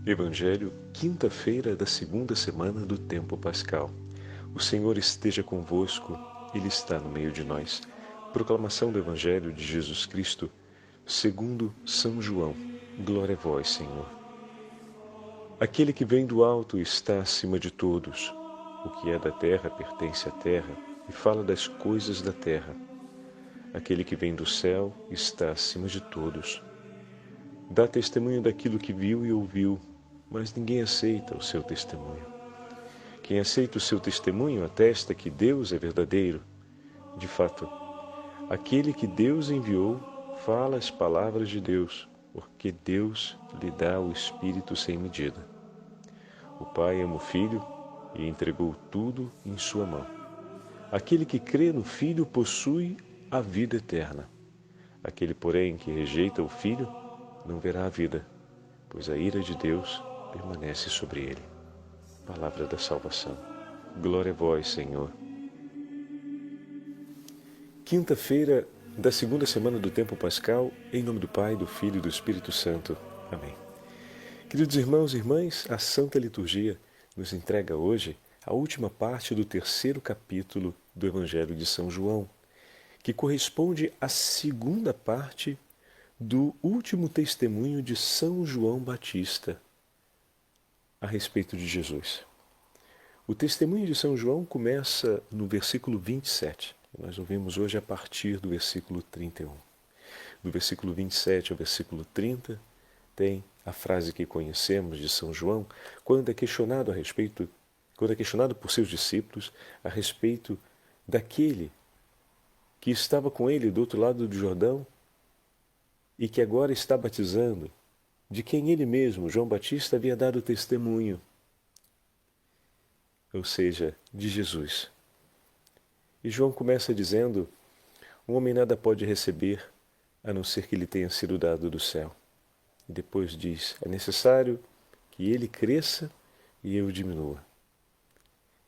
Evangelho, quinta-feira da segunda semana do tempo pascal. O Senhor esteja convosco, Ele está no meio de nós. Proclamação do Evangelho de Jesus Cristo, segundo São João. Glória a vós, Senhor. Aquele que vem do alto está acima de todos. O que é da terra pertence à terra e fala das coisas da terra. Aquele que vem do céu está acima de todos. Dá testemunho daquilo que viu e ouviu, mas ninguém aceita o seu testemunho. Quem aceita o seu testemunho atesta que Deus é verdadeiro. De fato, aquele que Deus enviou fala as palavras de Deus, porque Deus lhe dá o Espírito sem medida. O Pai ama o Filho e entregou tudo em sua mão. Aquele que crê no Filho possui a vida eterna. Aquele, porém, que rejeita o Filho não verá a vida, pois a ira de Deus permanece sobre ele. Palavra da salvação. Glória a vós, Senhor. Quinta-feira da segunda semana do tempo pascal, em nome do Pai, do Filho e do Espírito Santo. Amém. Queridos irmãos e irmãs, a Santa Liturgia nos entrega hoje a última parte do terceiro capítulo do Evangelho de São João, que corresponde à segunda parte do último testemunho de São João Batista a respeito de Jesus. O testemunho de São João começa no versículo 27. Nós ouvimos hoje a partir do versículo 31. Do versículo 27 ao versículo 30 tem a frase que conhecemos de São João, quando é questionado por seus discípulos a respeito daquele que estava com ele do outro lado do Jordão e que agora está batizando, de quem ele mesmo, João Batista, havia dado testemunho, ou seja, de Jesus. E João começa dizendo: um homem nada pode receber a não ser que lhe tenha sido dado do céu. E depois diz: é necessário que ele cresça e eu diminua.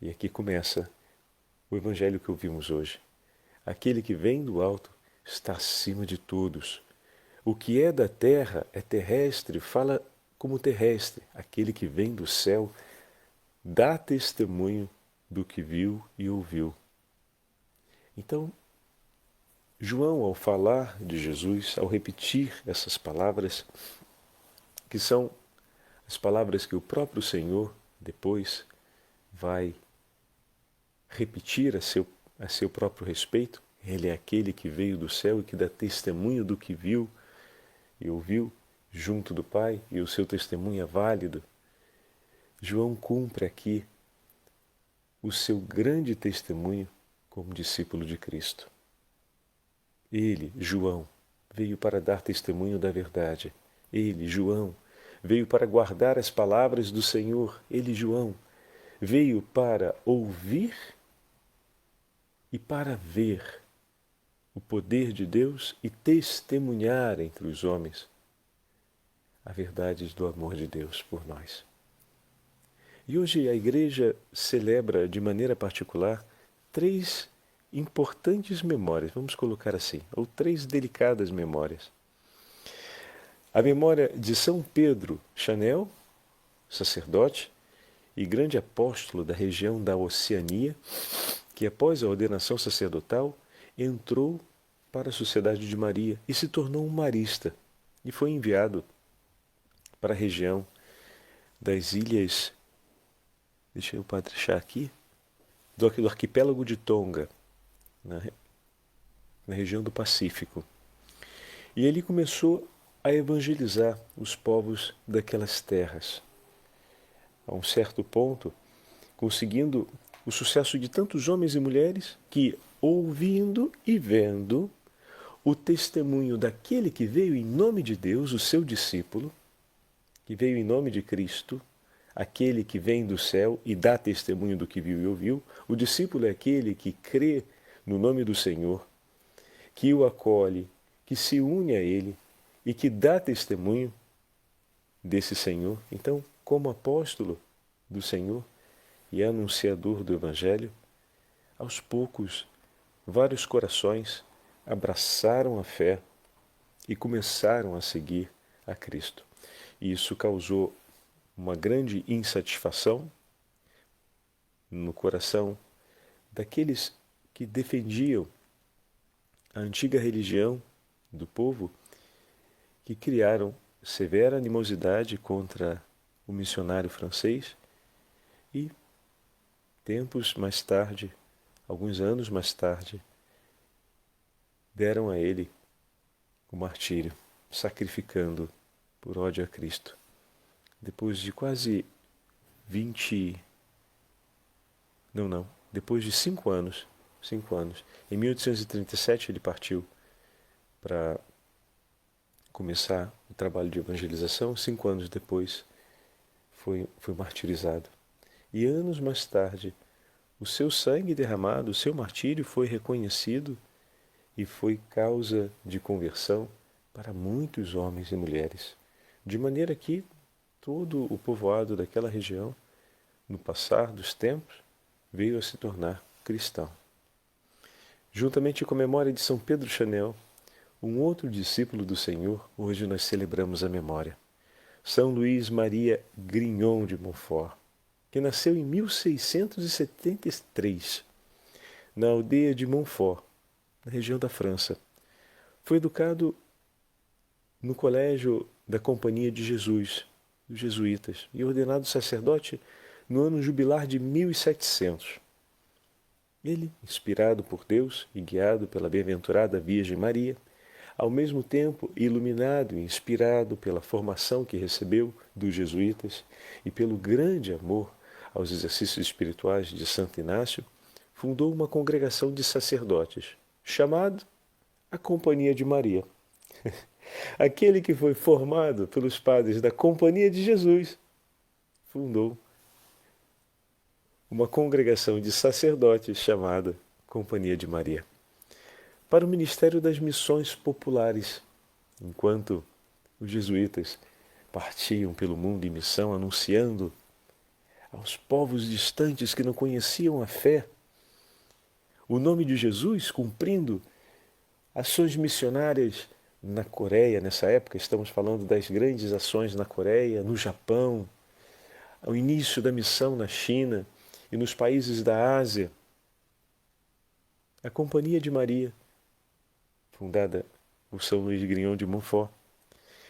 E aqui começa o evangelho que ouvimos hoje. Aquele que vem do alto está acima de todos. O que é da terra é terrestre, fala como terrestre. Aquele que vem do céu dá testemunho do que viu e ouviu. Então, João, ao falar de Jesus, ao repetir essas palavras, que são as palavras que o próprio Senhor depois vai repetir a seu próprio respeito, ele é aquele que veio do céu e que dá testemunho do que viu e ouviu junto do Pai, e o seu testemunho é válido. João cumpre aqui o seu grande testemunho como discípulo de Cristo. Ele, João, veio para dar testemunho da verdade. Ele, João, veio para guardar as palavras do Senhor. Ele, João, veio para ouvir e para ver o poder de Deus e testemunhar entre os homens a verdade do amor de Deus por nós. E hoje a Igreja celebra de maneira particular 3 importantes memórias, vamos colocar assim, ou 3 delicadas memórias. A memória de São Pedro Chanel, sacerdote e grande apóstolo da região da Oceania, que após a ordenação sacerdotal entrou para a Sociedade de Maria e se tornou um marista e foi enviado para a região das ilhas, deixa eu achar aqui, do arquipélago de Tonga, na região do Pacífico. E ele começou a evangelizar os povos daquelas terras. A um certo ponto, conseguindo o sucesso de tantos homens e mulheres que, ouvindo e vendo o testemunho daquele que veio em nome de Deus, o seu discípulo, que veio em nome de Cristo, aquele que vem do céu e dá testemunho do que viu e ouviu, o discípulo é aquele que crê no nome do Senhor, que o acolhe, que se une a ele e que dá testemunho desse Senhor. Então, como apóstolo do Senhor e anunciador do Evangelho, aos poucos, vários corações abraçaram a fé e começaram a seguir a Cristo. E isso causou uma grande insatisfação no coração daqueles que defendiam a antiga religião do povo, que criaram severa animosidade contra o missionário francês e, tempos mais tarde, alguns anos mais tarde, deram a ele o martírio, sacrificando por ódio a Cristo. Depois de quase 20... depois de 5 anos, em 1837 ele partiu para começar o trabalho de evangelização. 5 anos depois foi martirizado. E anos mais tarde, o seu sangue derramado, o seu martírio foi reconhecido e foi causa de conversão para muitos homens e mulheres, de maneira que todo o povoado daquela região, no passar dos tempos, veio a se tornar cristão. Juntamente com a memória de São Pedro Chanel, um outro discípulo do Senhor, hoje nós celebramos a memória, São Luís Maria Grignon de Montfort, que nasceu em 1673, na aldeia de Montfort, na região da França. Foi educado no colégio da Companhia de Jesus, dos jesuítas, e ordenado sacerdote no ano jubilar de 1700. Ele, inspirado por Deus e guiado pela bem-aventurada Virgem Maria, ao mesmo tempo iluminado e inspirado pela formação que recebeu dos jesuítas e pelo grande amor aos exercícios espirituais de Santo Inácio, fundou uma congregação de sacerdotes, chamada a Companhia de Maria. Aquele que foi formado pelos padres da Companhia de Jesus fundou uma congregação de sacerdotes chamada Companhia de Maria, para o Ministério das Missões Populares, enquanto os jesuítas partiam pelo mundo em missão, anunciando aos povos distantes que não conheciam a fé o nome de Jesus, cumprindo ações missionárias na Coreia. Nessa época estamos falando das grandes ações na Coreia, no Japão, ao início da missão na China e nos países da Ásia. A Companhia de Maria, fundada por São Luís Grignon de Montfort,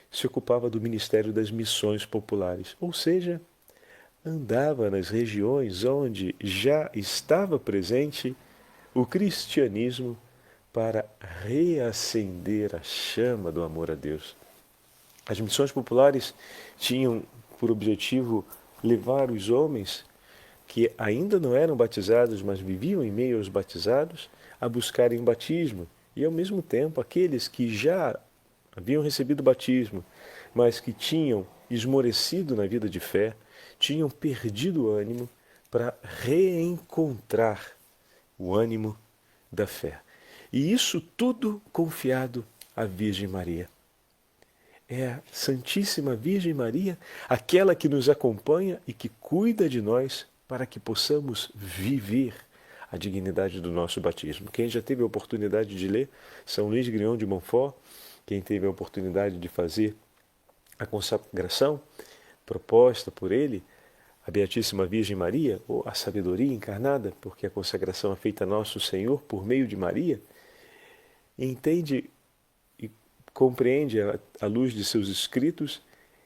se ocupava do Ministério das Missões Populares, ou seja, andava nas regiões onde já estava presente o cristianismo para reacender a chama do amor a Deus. As missões populares tinham por objetivo levar os homens que ainda não eram batizados, mas viviam em meio aos batizados, a buscarem o batismo, e ao mesmo tempo aqueles que já haviam recebido o batismo, mas que tinham esmorecido na vida de fé, tinham perdido o ânimo, para reencontrar o ânimo da fé. E isso tudo confiado à Virgem Maria. É a Santíssima Virgem Maria, aquela que nos acompanha e que cuida de nós para que possamos viver a dignidade do nosso batismo. Quem já teve a oportunidade de ler São Luís Grignon de Montfort, quem teve a oportunidade de fazer a consagração proposta por ele, a Beatíssima Virgem Maria, ou a sabedoria encarnada, porque a consagração é feita a nosso Senhor por meio de Maria, entende e compreende à luz de seus escritos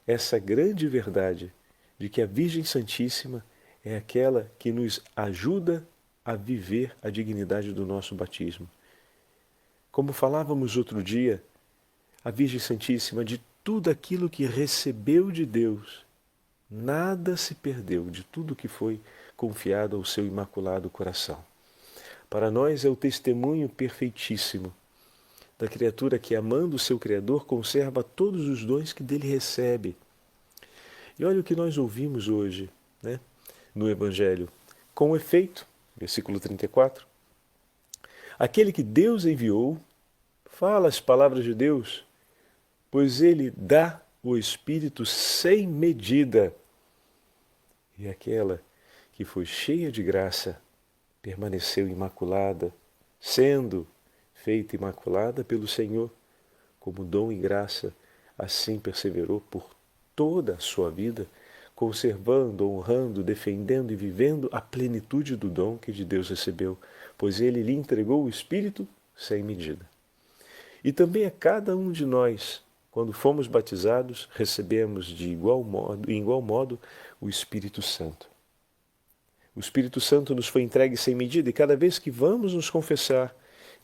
essa grande verdade de que a Virgem Santíssima é aquela que nos ajuda a viver a dignidade do nosso batismo. Como falávamos outro dia, a Virgem Santíssima, de tudo aquilo que recebeu de Deus, nada se perdeu de tudo que foi confiado ao seu imaculado coração. Para nós é o testemunho perfeitíssimo da criatura que, amando o seu Criador, conserva todos os dons que dele recebe. E olha o que nós ouvimos hoje, né, no Evangelho. Com efeito, versículo 34, aquele que Deus enviou fala as palavras de Deus, pois ele dá o Espírito sem medida. E aquela que foi cheia de graça permaneceu imaculada, sendo feita imaculada pelo Senhor, como dom e graça, assim perseverou por toda a sua vida, conservando, honrando, defendendo e vivendo a plenitude do dom que de Deus recebeu, pois ele lhe entregou o Espírito sem medida. E também a cada um de nós, quando fomos batizados, recebemos em igual modo o Espírito Santo. O Espírito Santo nos foi entregue sem medida e cada vez que vamos nos confessar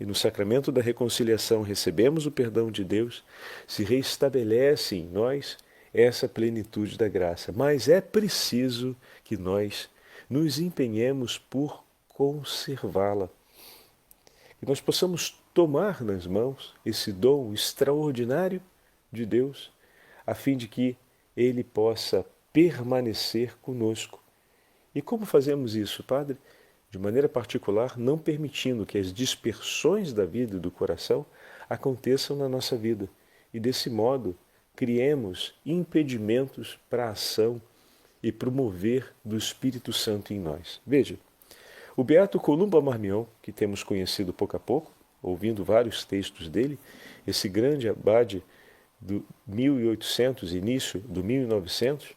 e no sacramento da reconciliação recebemos o perdão de Deus, se reestabelece em nós essa plenitude da graça. Mas é preciso que nós nos empenhemos por conservá-la. Que nós possamos tomar nas mãos esse dom extraordinário de Deus, a fim de que ele possa permanecer conosco. E como fazemos isso, Padre? De maneira particular, não permitindo que as dispersões da vida e do coração aconteçam na nossa vida. E desse modo, criemos impedimentos para a ação e para o mover do Espírito Santo em nós. Veja, o beato Columba Marmion, que temos conhecido pouco a pouco, ouvindo vários textos dele, esse grande abade do 1800, início do 1900,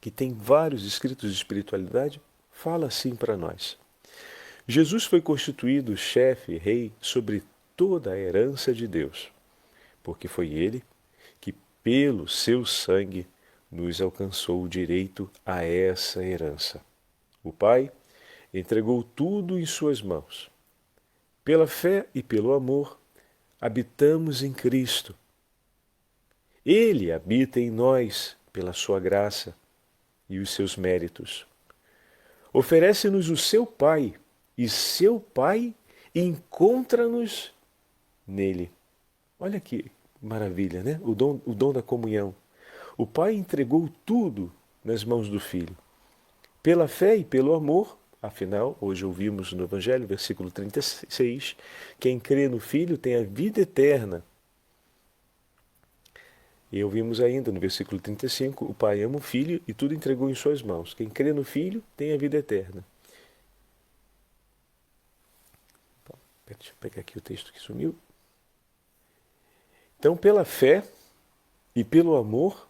que tem vários escritos de espiritualidade, fala assim para nós. Jesus foi constituído chefe, rei, sobre toda a herança de Deus, porque foi ele que, pelo seu sangue, nos alcançou o direito a essa herança. O Pai entregou tudo em suas mãos. Pela fé e pelo amor, habitamos em Cristo. Ele habita em nós pela sua graça e os seus méritos. Oferece-nos o seu Pai, e seu Pai encontra-nos nele. Olha que maravilha, né? O dom da comunhão. O Pai entregou tudo nas mãos do Filho. Pela fé e pelo amor, afinal, hoje ouvimos no Evangelho, versículo 36, quem crê no Filho tem a vida eterna. E ouvimos ainda no versículo 35, o Pai ama o Filho e tudo entregou em suas mãos. Quem crê no Filho tem a vida eterna. Deixa eu pegar aqui o texto que sumiu. Então, pela fé e pelo amor,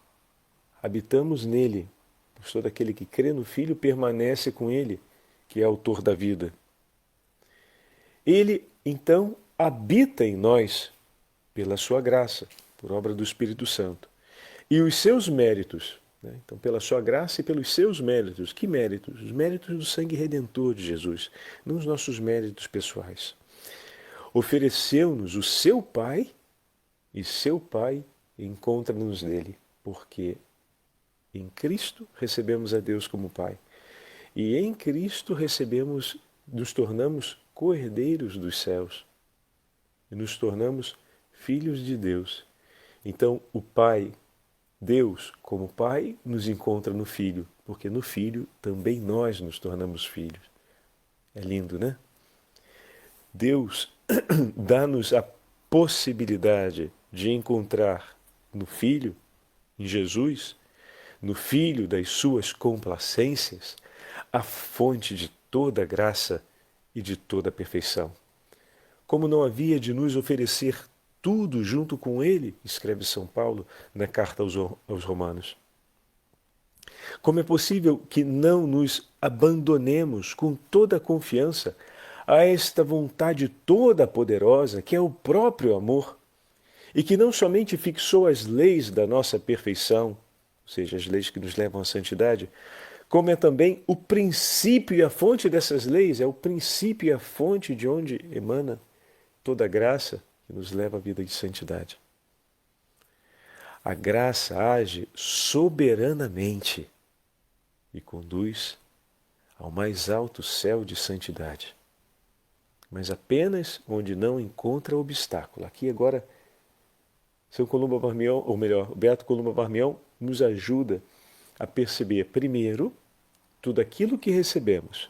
habitamos nele. Pois todo aquele que crê no Filho permanece com ele, que é autor da vida. Ele, então, habita em nós pela sua graça, por obra do Espírito Santo. E os seus méritos, né? Então, pela sua graça e pelos seus méritos. Que méritos? Os méritos do sangue redentor de Jesus, não os nossos méritos pessoais. Ofereceu-nos o seu Pai, e seu Pai encontra-nos nele, porque em Cristo recebemos a Deus como Pai. E em Cristo nos tornamos co-herdeiros dos céus. E nos tornamos filhos de Deus. Então, o Pai, Deus, como Pai, nos encontra no Filho, porque no Filho também nós nos tornamos filhos. É lindo, né? Deus dá-nos a possibilidade de encontrar no Filho, em Jesus, no Filho das suas complacências, a fonte de toda graça e de toda perfeição. Como não havia de nos oferecer tudo junto com ele, escreve São Paulo na carta aos Romanos. Como é possível que não nos abandonemos com toda a confiança a esta vontade toda poderosa que é o próprio amor e que não somente fixou as leis da nossa perfeição, ou seja, as leis que nos levam à santidade, como é também o princípio e a fonte dessas leis, é o princípio e a fonte de onde emana toda a graça que nos leva à vida de santidade. A graça age soberanamente e conduz ao mais alto céu de santidade, mas apenas onde não encontra obstáculo. Aqui agora, São Columba Marmion, ou melhor, o Beato Columba Marmion nos ajuda a perceber, primeiro, tudo aquilo que recebemos,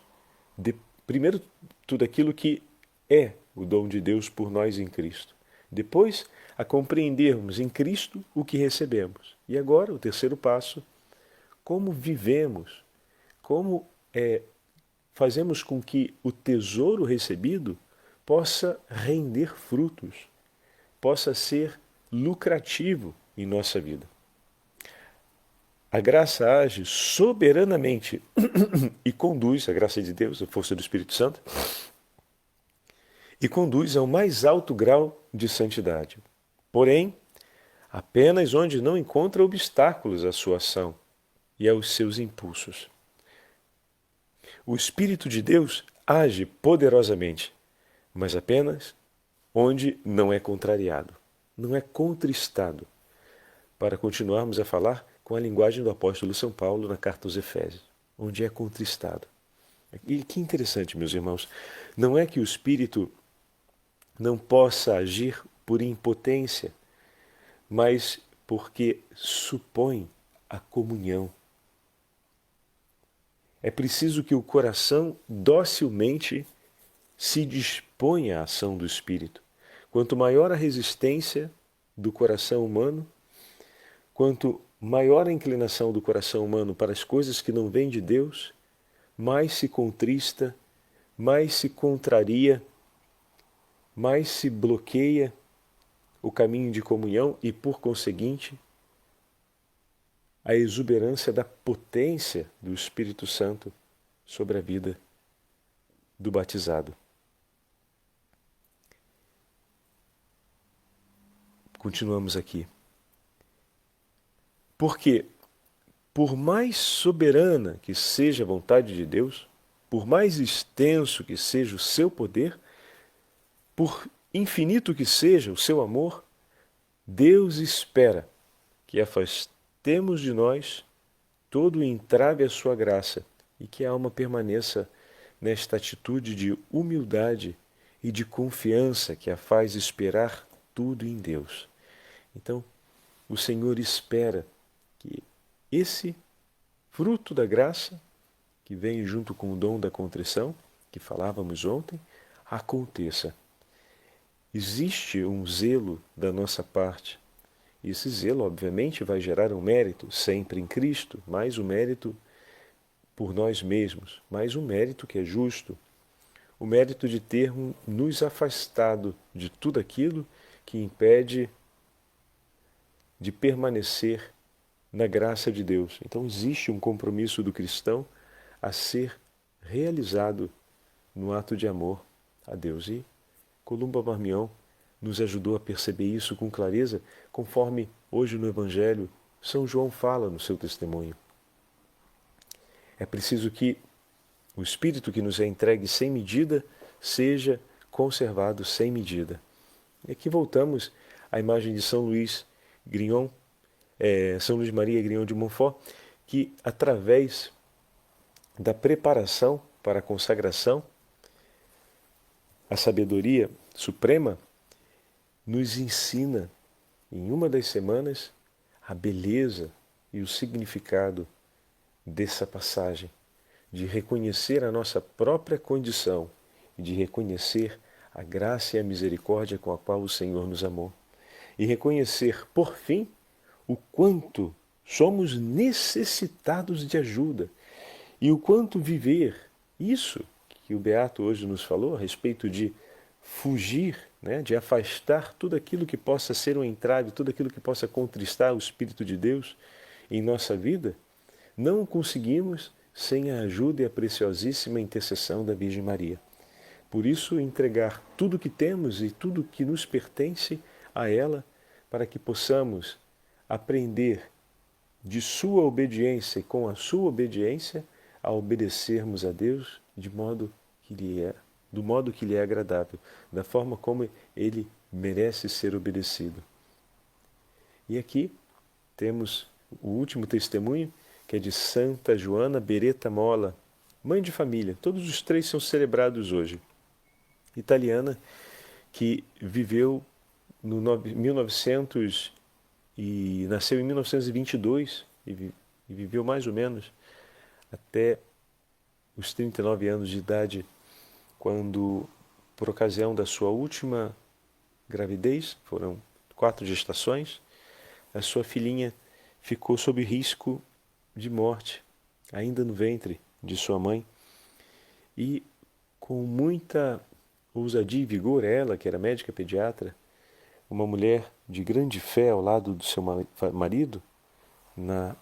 primeiro, tudo aquilo que é o dom de Deus por nós em Cristo. Depois, a compreendermos em Cristo o que recebemos. E agora, o terceiro passo, como vivemos, como fazemos com que o tesouro recebido possa render frutos, possa ser lucrativo em nossa vida. A graça age soberanamente e conduz, a graça de Deus, a força do Espírito Santo, e conduz ao mais alto grau de santidade. Porém, apenas onde não encontra obstáculos à sua ação e aos seus impulsos. O Espírito de Deus age poderosamente, mas apenas onde não é contrariado, não é contristado. Para continuarmos a falar com a linguagem do apóstolo São Paulo na carta aos Efésios, onde é contristado. E que interessante, meus irmãos, não é que o Espírito não possa agir por impotência, mas porque supõe a comunhão. É preciso que o coração docilmente se disponha à ação do Espírito. Quanto maior a resistência do coração humano, quanto maior a inclinação do coração humano para as coisas que não vêm de Deus, mais se contrista, mais se contraria, mais se bloqueia o caminho de comunhão e, por conseguinte, a exuberância da potência do Espírito Santo sobre a vida do batizado. Continuamos aqui. Porque, por mais soberana que seja a vontade de Deus, por mais extenso que seja o seu poder, por infinito que seja o seu amor, Deus espera que afastemos de nós todo o entrave à sua graça e que a alma permaneça nesta atitude de humildade e de confiança que a faz esperar tudo em Deus. Então, o Senhor espera que esse fruto da graça, que vem junto com o dom da contrição, que falávamos ontem, aconteça. Existe um zelo da nossa parte. E esse zelo, obviamente, vai gerar um mérito, sempre em Cristo, mais um mérito por nós mesmos, mais um mérito que é justo, o mérito de termos nos afastado de tudo aquilo que impede de permanecer na graça de Deus. Então existe um compromisso do cristão a ser realizado no ato de amor a Deus. E Columba Marmion nos ajudou a perceber isso com clareza, conforme hoje no Evangelho São João fala no seu testemunho. É preciso que o Espírito que nos é entregue sem medida seja conservado sem medida. E aqui voltamos à imagem de São Luís Grignon, São Luís Maria Grignon de Montfort, que através da preparação para a consagração, a sabedoria suprema nos ensina em uma das semanas a beleza e o significado dessa passagem, de reconhecer a nossa própria condição e de reconhecer a graça e a misericórdia com a qual o Senhor nos amou. E reconhecer, por fim, o quanto somos necessitados de ajuda e o quanto viver isso que o Beato hoje nos falou a respeito de fugir, de afastar tudo aquilo que possa ser um entrave, tudo aquilo que possa contristar o Espírito de Deus em nossa vida, não o conseguimos sem a ajuda e a preciosíssima intercessão da Virgem Maria. Por isso, entregar tudo que temos e tudo que nos pertence a ela, para que possamos aprender de sua obediência e com a sua obediência a obedecermos a Deus do modo que lhe é agradável, da forma como ele merece ser obedecido. E aqui temos o último testemunho, que é de Santa Joana Beretta Molla, mãe de família. Todos os três são celebrados hoje. Italiana, que viveu no 1900 e nasceu em 1922 e viveu mais ou menos até os 39 anos de idade, quando, por ocasião da sua última gravidez, foram 4 gestações, a sua filhinha ficou sob risco de morte, ainda no ventre de sua mãe. E com muita ousadia e vigor, ela, que era médica pediatra, uma mulher de grande fé ao lado do seu marido, na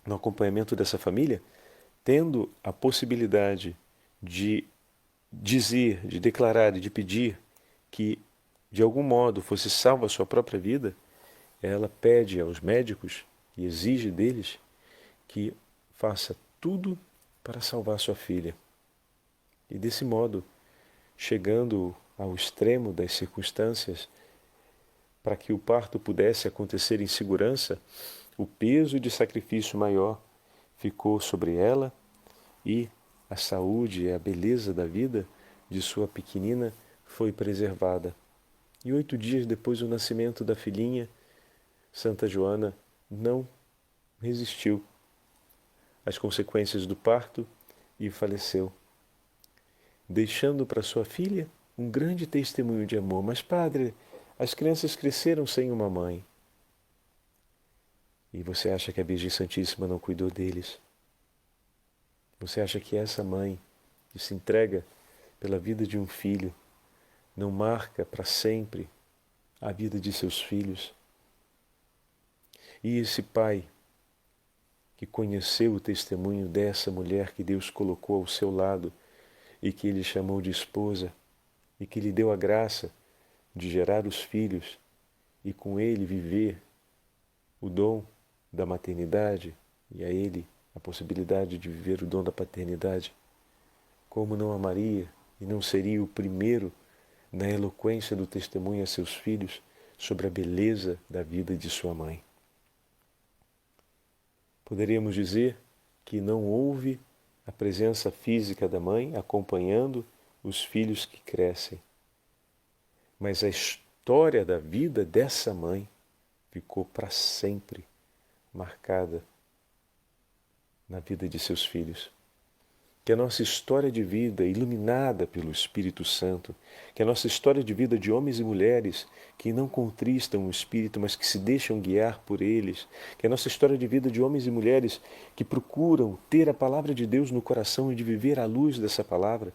no acompanhamento dessa família, tendo a possibilidade de dizer, de declarar e de pedir que de algum modo fosse salva a sua própria vida, ela pede aos médicos e exige deles que faça tudo para salvar sua filha. E desse modo, chegando ao extremo das circunstâncias, para que o parto pudesse acontecer em segurança, o peso de sacrifício maior ficou sobre ela e a saúde e a beleza da vida de sua pequenina foi preservada. E 8 dias depois do nascimento da filhinha, Santa Joana não resistiu às consequências do parto e faleceu, deixando para sua filha um grande testemunho de amor. Mas, padre, as crianças cresceram sem uma mãe. E você acha que a Virgem Santíssima não cuidou deles? Você acha que essa mãe que se entrega pela vida de um filho não marca para sempre a vida de seus filhos? E esse pai que conheceu o testemunho dessa mulher que Deus colocou ao seu lado e que ele chamou de esposa e que lhe deu a graça de gerar os filhos e com ele viver o dom da maternidade e a ele a possibilidade de viver o dom da paternidade, como não amaria e não seria o primeiro na eloquência do testemunho a seus filhos sobre a beleza da vida de sua mãe? Poderíamos dizer que não houve a presença física da mãe acompanhando os filhos que crescem, mas a história da vida dessa mãe ficou para sempre marcada na vida de seus filhos. Que a nossa história de vida, iluminada pelo Espírito Santo, que a nossa história de vida de homens e mulheres que não contristam o Espírito, mas que se deixam guiar por eles, que a nossa história de vida de homens e mulheres que procuram ter a palavra de Deus no coração e de viver à luz dessa palavra,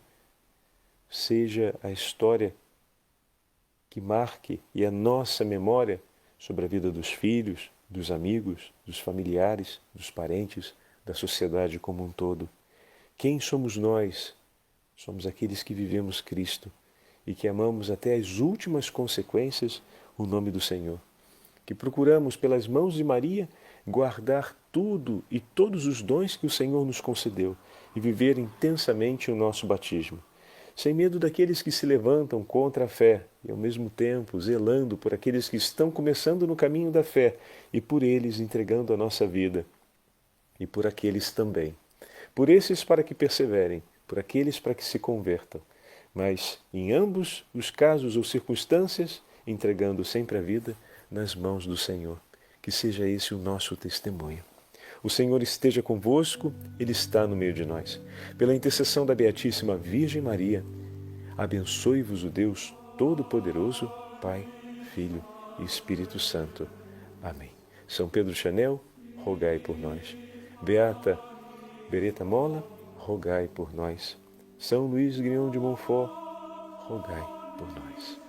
seja a história que marque e a nossa memória sobre a vida dos filhos, dos amigos, dos familiares, dos parentes, da sociedade como um todo. Quem somos nós? Somos aqueles que vivemos Cristo e que amamos até as últimas consequências o nome do Senhor. Que procuramos, pelas mãos de Maria, guardar tudo e todos os dons que o Senhor nos concedeu e viver intensamente o nosso batismo, sem medo daqueles que se levantam contra a fé e, ao mesmo tempo, zelando por aqueles que estão começando no caminho da fé e por eles entregando a nossa vida, e por aqueles também. Por esses para que perseverem, por aqueles para que se convertam, mas em ambos os casos ou circunstâncias, entregando sempre a vida nas mãos do Senhor. Que seja esse o nosso testemunho. O Senhor esteja convosco, Ele está no meio de nós. Pela intercessão da Beatíssima Virgem Maria, abençoe-vos o Deus Todo-Poderoso, Pai, Filho e Espírito Santo. Amém. São Pedro Chanel, rogai por nós. Beata Beretta Molla, rogai por nós. São Luís Grignon de Montfort, rogai por nós.